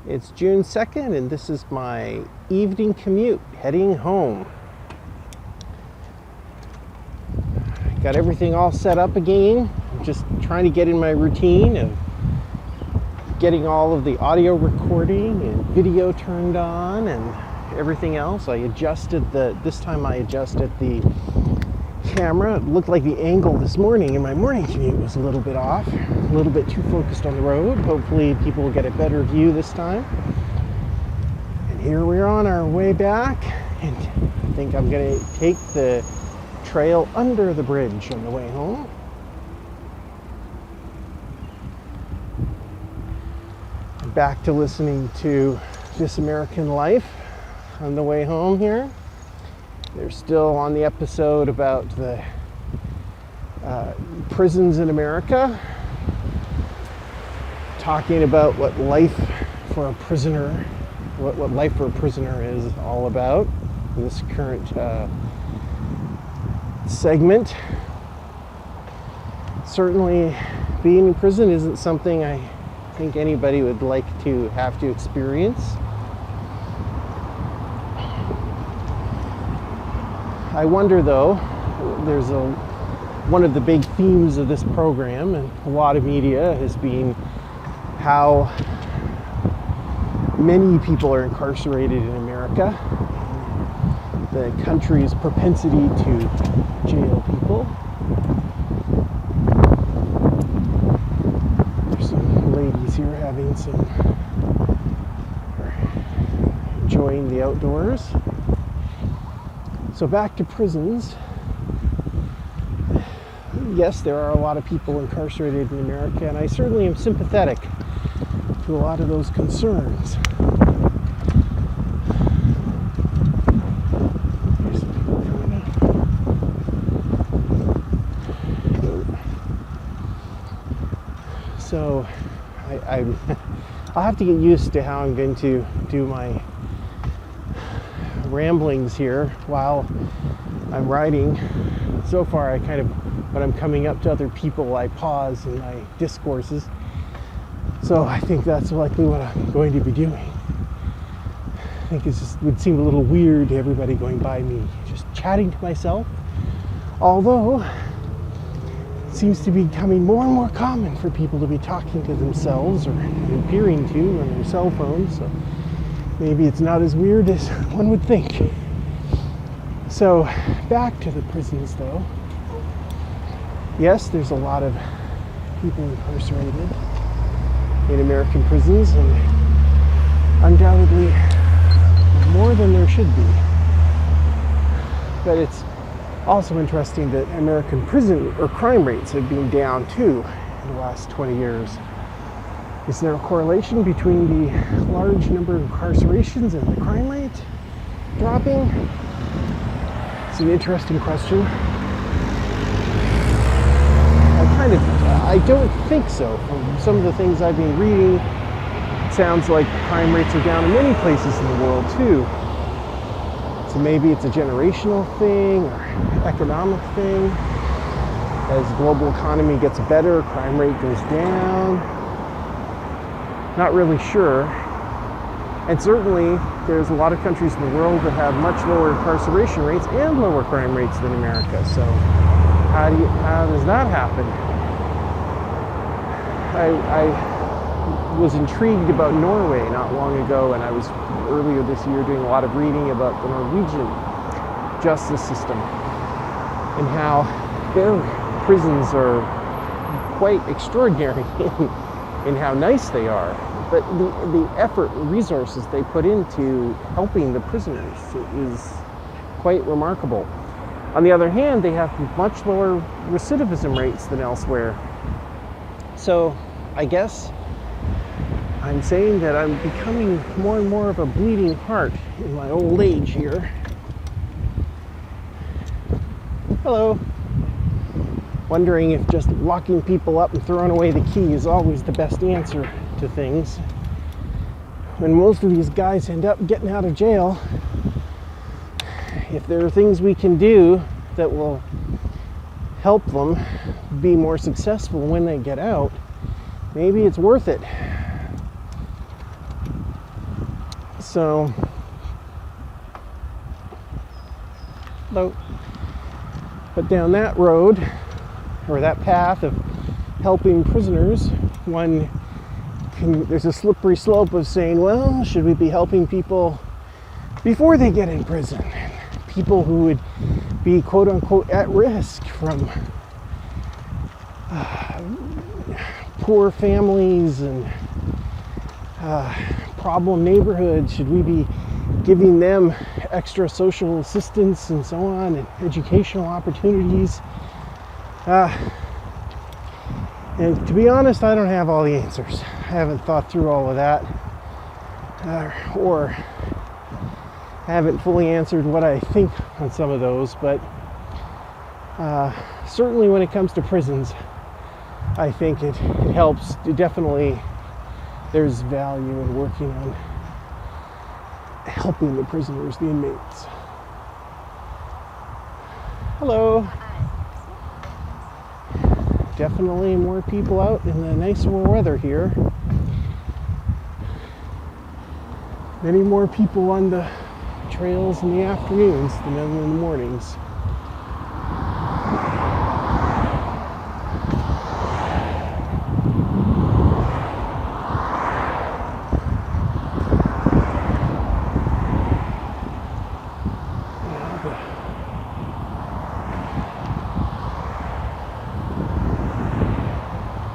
It's June 2nd, and this is my evening commute heading home. Got everything all set up again. I'm just trying to get in my routine of getting all of the audio recording and video turned on and everything else. This time I adjusted the camera. It looked like the angle this morning in my morning commute was a little bit off, a little bit too focused on the road. Hopefully people will get a better view this time. And here we're on our way back, and I think I'm going to take the trail under the bridge on the way home. Back to listening to This American Life on the way home here. They're still on the episode about the prisons in America, talking about what life for a prisoner is all about in this current segment. Certainly being in prison isn't something I think anybody would like to have to experience. I wonder though, there's one of the big themes of this program and a lot of media has been how many people are incarcerated in America, the country's propensity to jail people. There's some ladies here enjoying the outdoors. So back to prisons. Yes, there are a lot of people incarcerated in America, and I certainly am sympathetic to a lot of those concerns. There's some people coming up. So I'll have to get used to how I'm going to do my ramblings here while I'm riding. So far, when I'm coming up to other people, I pause in my discourses. So I think that's likely what I'm going to be doing. I think it would seem a little weird to everybody going by me, just chatting to myself. Although, it seems to be becoming more and more common for people to be talking to themselves or appearing to on their cell phones. So maybe it's not as weird as one would think. So, back to the prisons though. Yes, there's a lot of people incarcerated in American prisons, and undoubtedly more than there should be. But it's also interesting that American prison or crime rates have been down too in the last 20 years. Is there a correlation between the large number of incarcerations and the crime rate dropping? It's an interesting question. I don't think so. From some of the things I've been reading, it sounds like crime rates are down in many places in the world too. So maybe it's a generational thing or economic thing. As the global economy gets better, crime rate goes down. Not really sure. And certainly there's a lot of countries in the world that have much lower incarceration rates and lower crime rates than America. So how does that happen? I was intrigued about Norway not long ago, and I was earlier this year doing a lot of reading about the Norwegian justice system and how their prisons are quite extraordinary in how nice they are, but the effort and resources they put into helping the prisoners is quite remarkable. On the other hand, they have much lower recidivism rates than elsewhere. So I guess I'm saying that I'm becoming more and more of a bleeding heart in my old age here. Hello. Wondering if just locking people up and throwing away the key is always the best answer to things. When most of these guys end up getting out of jail, if there are things we can do that will help them be more successful when they get out, maybe it's worth it. So, but down that road, or that path of helping prisoners, there's a slippery slope of saying, well, should we be helping people before they get in prison? People who would be quote unquote at risk from poor families and problem neighborhoods. Should we be giving them extra social assistance and so on, and educational opportunities? And to be honest, I don't have all the answers. I haven't thought through all of that, or haven't fully answered what I think on some of those, but certainly when it comes to prisons, I think it helps. Definitely there's value in working on helping the prisoners, the inmates. Hello. Definitely more people out in the nicer weather here. Many more people on the trails in the afternoons than in the mornings.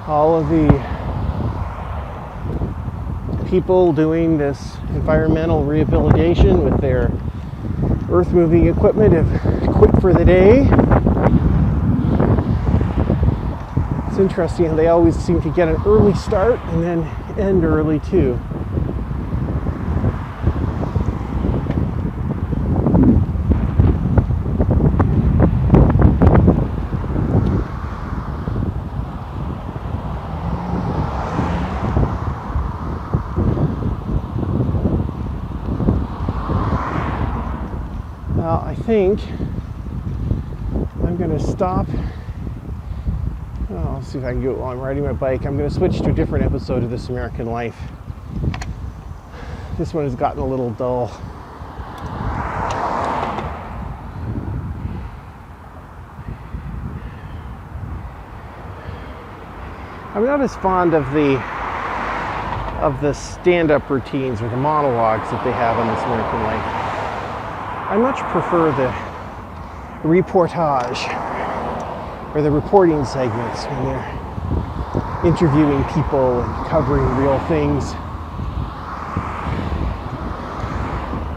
All of the people doing this environmental rehabilitation with their earth moving equipment have quit for the day. It's interesting how they always seem to get an early start and then end early too. Well, I think I'm going to stop. I'll see if I can do it while I'm riding my bike. I'm going to switch to a different episode of This American Life. This one has gotten a little dull. I'm not as fond of the stand-up routines or the monologues that they have on This American Life. I much prefer the reportage or the reporting segments when they're interviewing people and covering real things.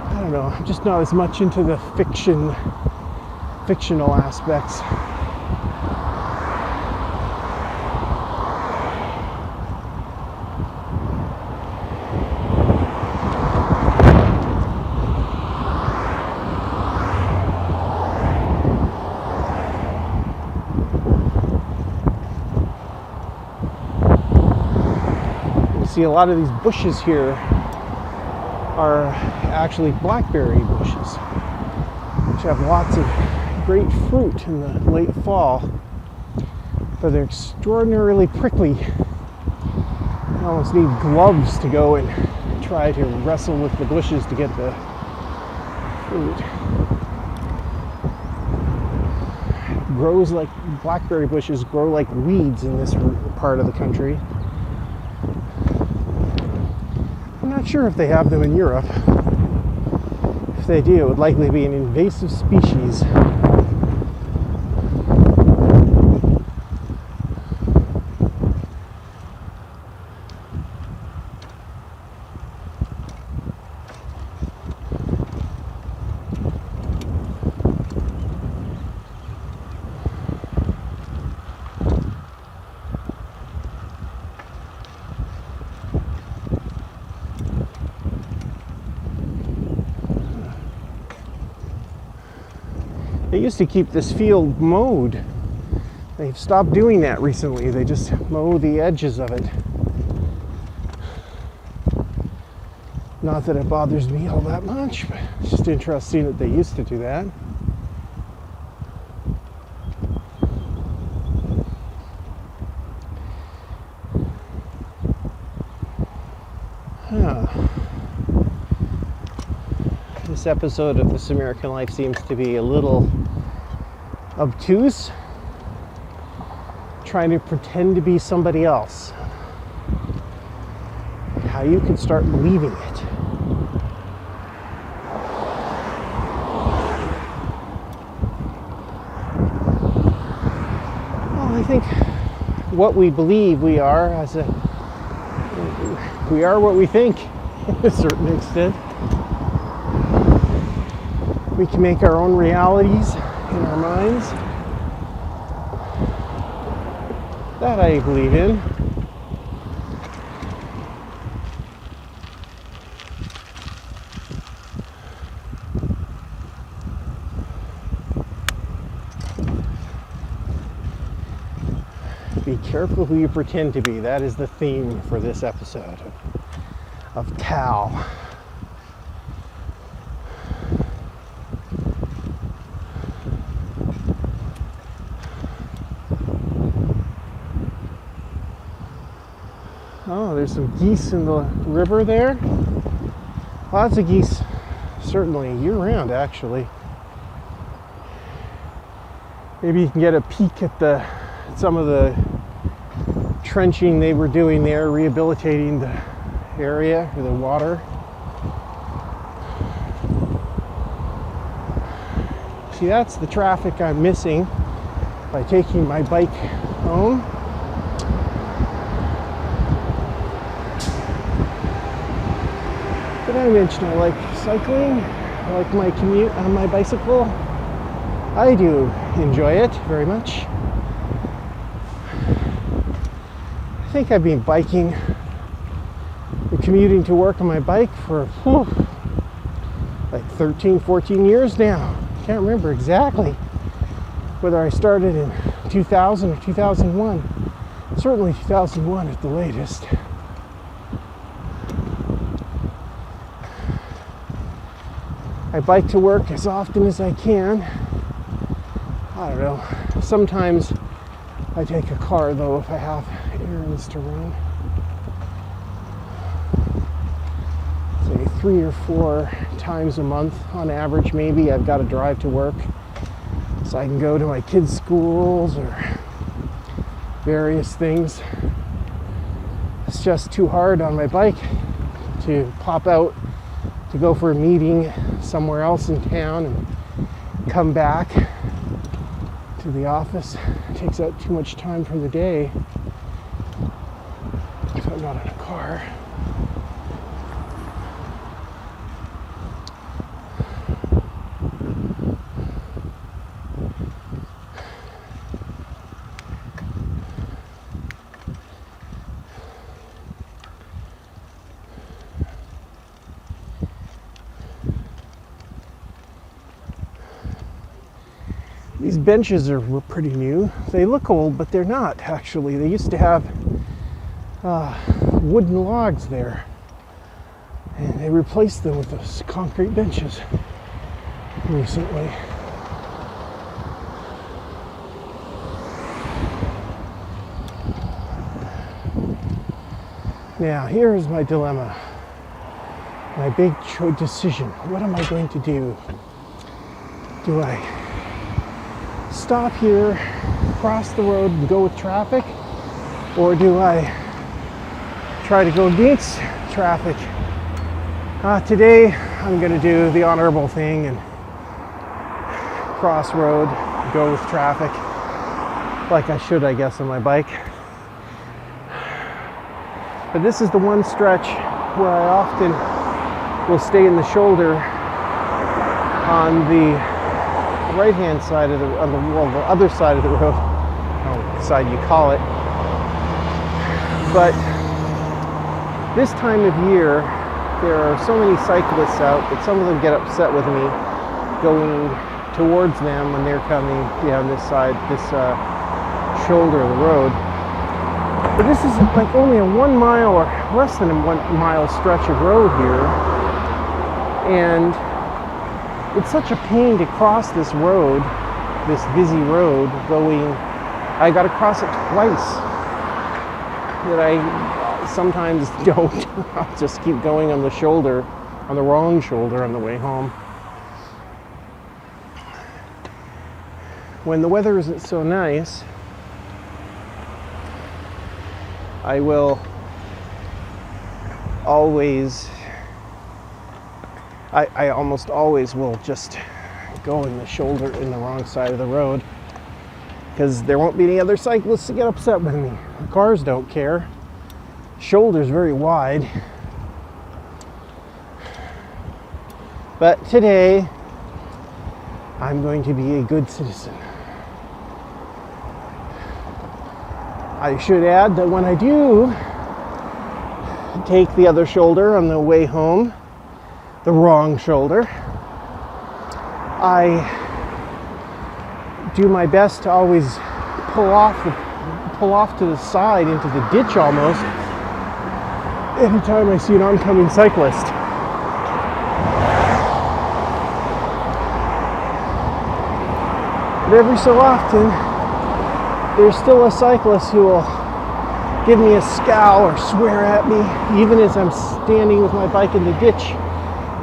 I don't know, I'm just not as much into the fictional aspects. See, a lot of these bushes here are actually blackberry bushes, which have lots of great fruit in the late fall, but they're extraordinarily prickly. You almost need gloves to go and try to wrestle with the bushes to get the fruit. Blackberry bushes grow like weeds in this part of the country. I'm not sure if they have them in Europe. If they do, it would likely be an invasive species. They used to keep this field mowed. They've stopped doing that recently. They just mow the edges of it. Not that it bothers me all that much, but it's just interesting that they used to do that. This episode of This American Life seems to be a little obtuse, trying to pretend to be somebody else. How you can start believing it. Well, I think what we believe we are we are what we think to a certain extent. We can make our own realities in our minds. That I believe in. Be careful who you pretend to be. That is the theme for this episode of Tao. Oh, there's some geese in the river there. Lots of geese, certainly year-round, actually. Maybe you can get a peek at some of the trenching they were doing there, rehabilitating the area for the water. See, that's the traffic I'm missing by taking my bike home. Did I mention I like cycling? I like my commute on my bicycle. I do enjoy it very much. I think I've been biking and commuting to work on my bike for like 13, 14 years now. Can't remember exactly whether I started in 2000 or 2001. Certainly 2001 at the latest. I bike to work as often as I can. I don't know. Sometimes I take a car though if I have errands to run. Say 3 or 4 times a month on average, maybe I've got to drive to work so I can go to my kids' schools or various things. It's just too hard on my bike to pop out to go for a meeting somewhere else in town and come back to the office. It takes out too much time for the day if I'm not in a car. These benches were pretty new. They look old, but they're not actually. They used to have wooden logs there, and they replaced them with those concrete benches recently. Now, here is my dilemma, my big decision. What am I going to do? Do I stop here, cross the road and go with traffic, or do I try to go against traffic? Today I'm going to do the honorable thing and cross road, go with traffic, like I should, I guess, on my bike. But this is the one stretch where I often will stay in the shoulder on the right-hand side of the other side of the road, side you call it. But this time of year, there are so many cyclists out that some of them get upset with me going towards them when they're coming down this side, this shoulder of the road. But this is like only a 1 mile or less than a 1 mile stretch of road here, and it's such a pain to cross this road, this busy road I got to cross it twice, that I sometimes don't. I'll just keep going on the shoulder, on the wrong shoulder on the way home. when the weather isn't so nice, I will always, I almost always will just go in the wrong side of the road, because there won't be any other cyclists to get upset with me. The cars don't care. Shoulder's very wide. But today, I'm going to be a good citizen. I should add that when I do take the other shoulder on the way home, the wrong shoulder, I do my best to always pull off to the side into the ditch almost anytime I see an oncoming cyclist. But every so often, there's still a cyclist who will give me a scowl or swear at me, even as I'm standing with my bike in the ditch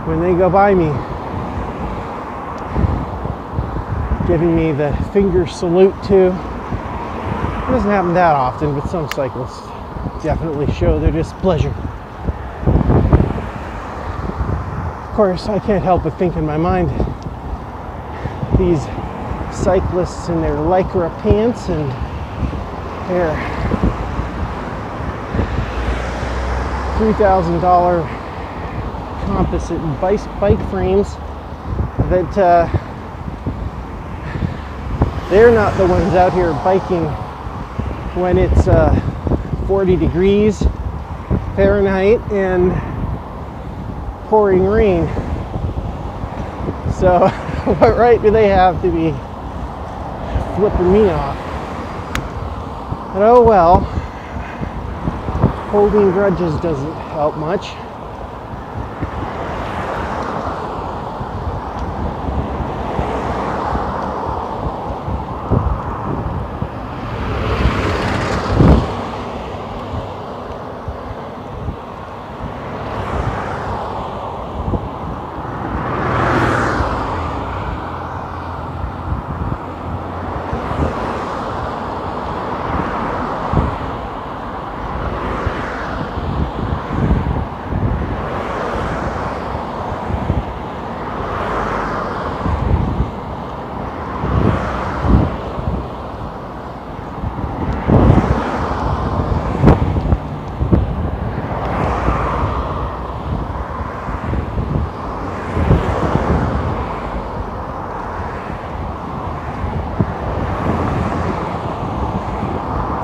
when they go by me, giving me the finger salute too. It doesn't happen that often, but some cyclists definitely show their displeasure. Of course, I can't help but think in my mind, these cyclists in their lycra pants and their $3,000 composite bike frames, that they're not the ones out here biking when it's 40 degrees Fahrenheit and pouring rain. So what right do they have to be flipping me off? But oh well, holding grudges doesn't help much.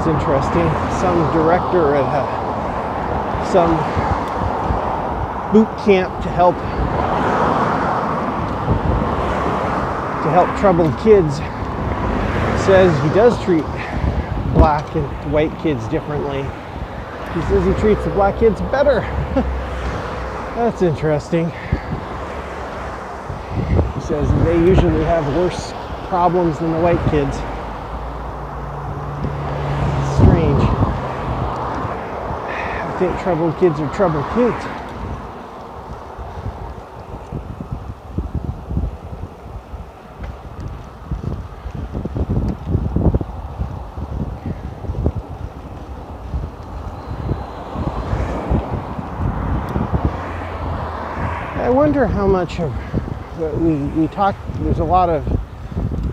Interesting. Some director at some boot camp to help troubled kids says he does treat black and white kids differently. He says he treats the black kids better. That's interesting. He says they usually have worse problems than the white kids. I think troubled kids are troubled kids. I wonder how much of we talk. There's a lot of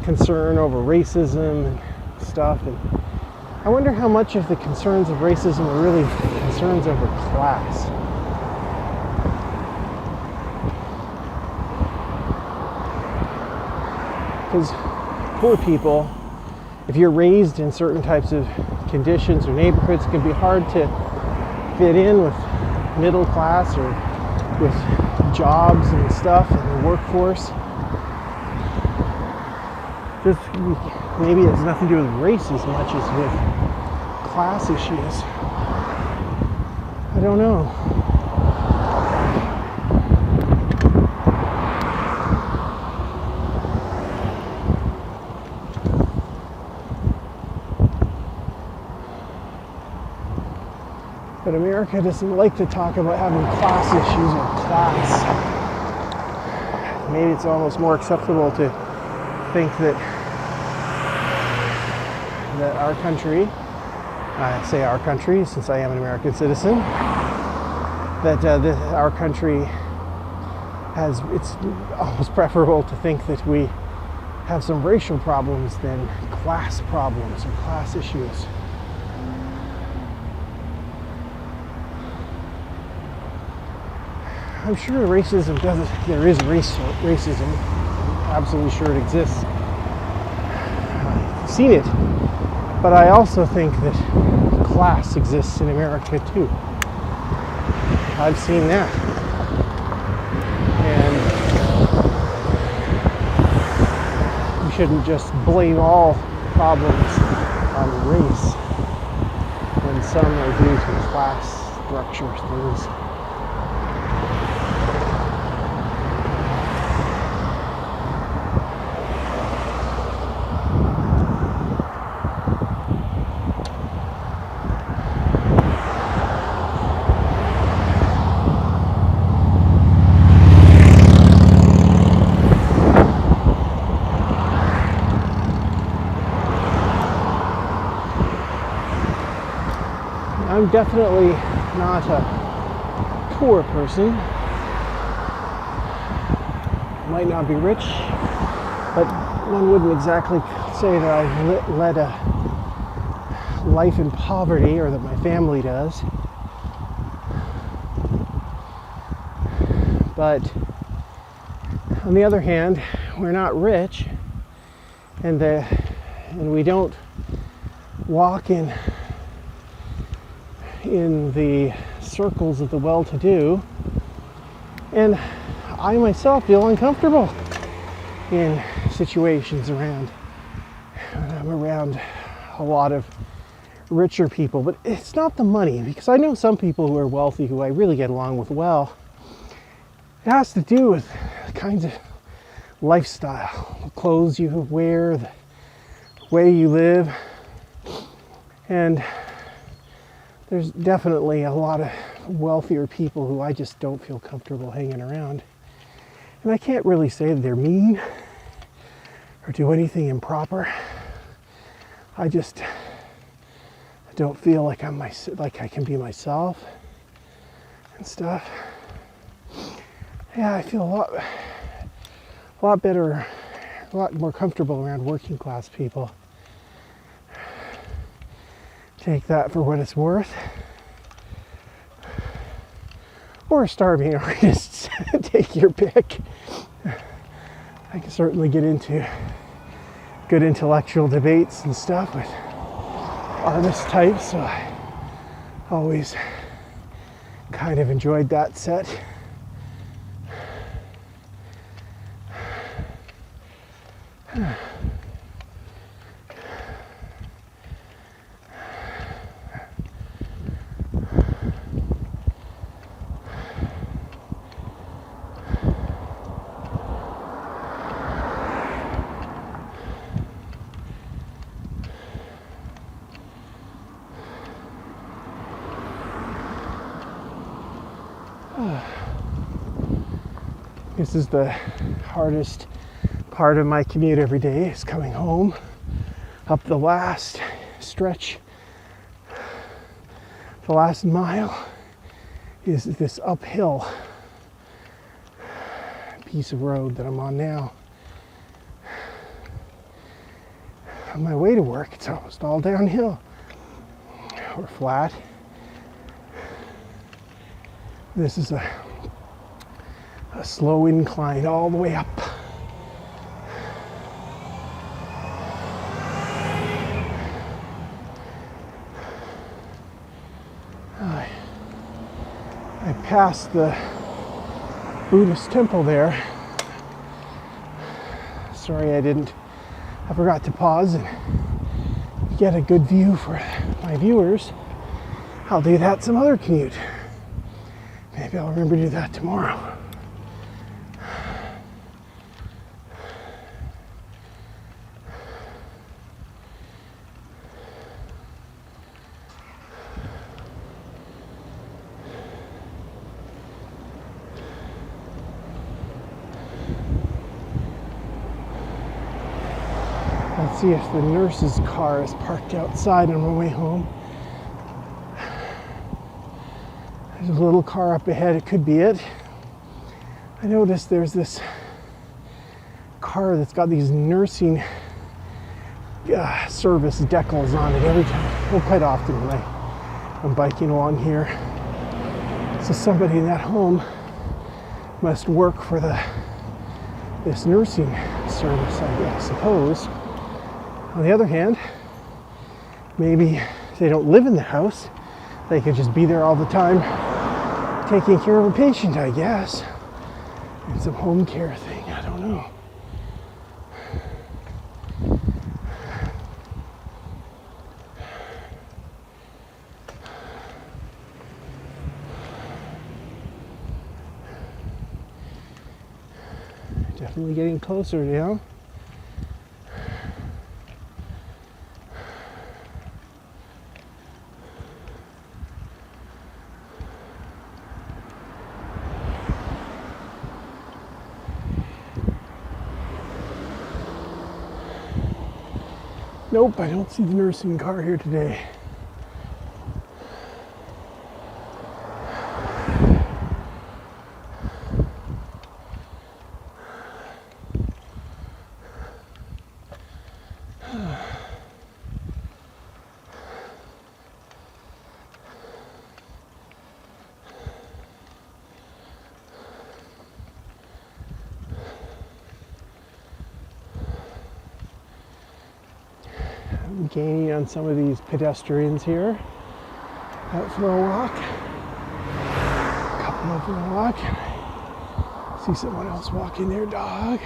concern over racism and stuff, and I wonder how much of the concerns of racism are really concerns over class. Because poor people, if you're raised in certain types of conditions or neighborhoods, it can be hard to fit in with middle class or with jobs and stuff in the workforce. Just maybe it has nothing to do with race as much as with class issues. I don't know. But America doesn't like to talk about having class issues or class. Maybe it's almost more acceptable to think that that our country, I say our country since I am an American citizen, that our country it's almost preferable to think that we have some racial problems than class problems or class issues. I'm sure racism there is racism. I'm absolutely sure it exists. I've seen it. But I also think that class exists in America too. I've seen that. And we shouldn't just blame all problems on race when some are due to class structure things. I'm definitely not a poor person. Might not be rich, but one wouldn't exactly say that I led a life in poverty, or that my family does. But on the other hand, we're not rich, and we don't walk in the circles of the well-to-do, and I myself feel uncomfortable in situations when I'm around a lot of richer people. But it's not the money, because I know some people who are wealthy who I really get along with well. It has to do with the kinds of lifestyle, the clothes you wear, the way you live, and there's definitely a lot of wealthier people who I just don't feel comfortable hanging around. And I can't really say that they're mean or do anything improper. I don't feel like I can be myself and stuff. Yeah, I feel a lot better, a lot more comfortable around working class people. Take that for what it's worth. Or starving artists, take your pick. I can certainly get into good intellectual debates and stuff with artist types, so I always kind of enjoyed that set. This is the hardest part of my commute every day, is coming home up the last stretch. The last mile is this uphill piece of road that I'm on now. On my way to work, it's almost all downhill or flat. This is a slow incline all the way up. I passed the Buddhist temple there. Sorry I forgot to pause and get a good view for my viewers. I'll do that some other commute. Maybe I'll remember to do that tomorrow. see if the nurse's car is parked outside on my way home. There's a little car up ahead, it could be it. I noticed there's this car that's got these nursing service decals on it every time, well, quite often when I'm biking along here. So somebody in that home must work for this nursing service, I suppose. On the other hand, maybe they don't live in the house. They could just be there all the time taking care of a patient, I guess. It's some home care thing, I don't know. Definitely getting closer now. Nope, I don't see the nursing car here today. Gaining on some of these pedestrians here out for a walk. A couple out for a walk. See someone else walking their dog.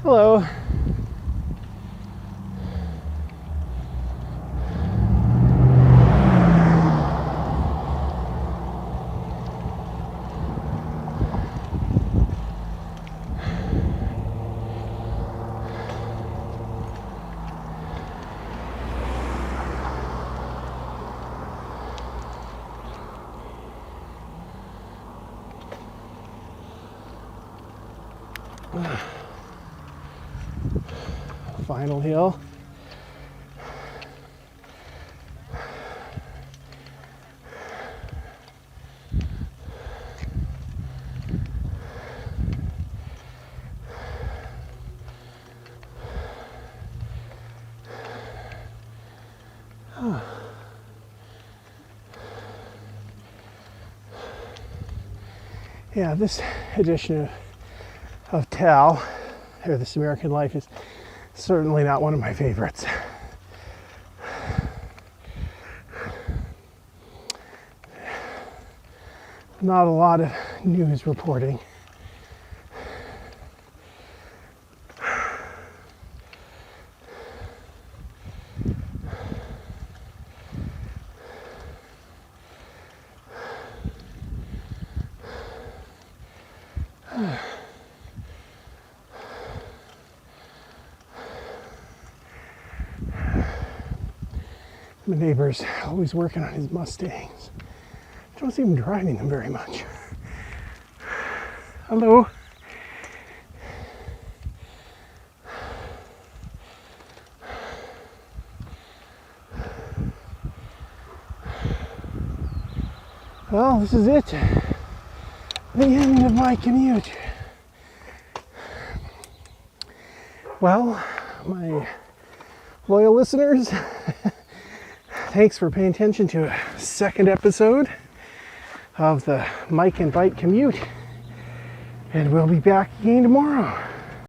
Hello. Final hill. Yeah, this edition of Tal, or This American Life, is certainly not one of my favorites. Not a lot of news reporting. My neighbor's always working on his Mustangs. I don't see him driving them very much. Hello. Well, this is it. The end of my commute. Well, my loyal listeners, thanks for paying attention to a second episode of the Mike and Bike Commute. And we'll be back again tomorrow.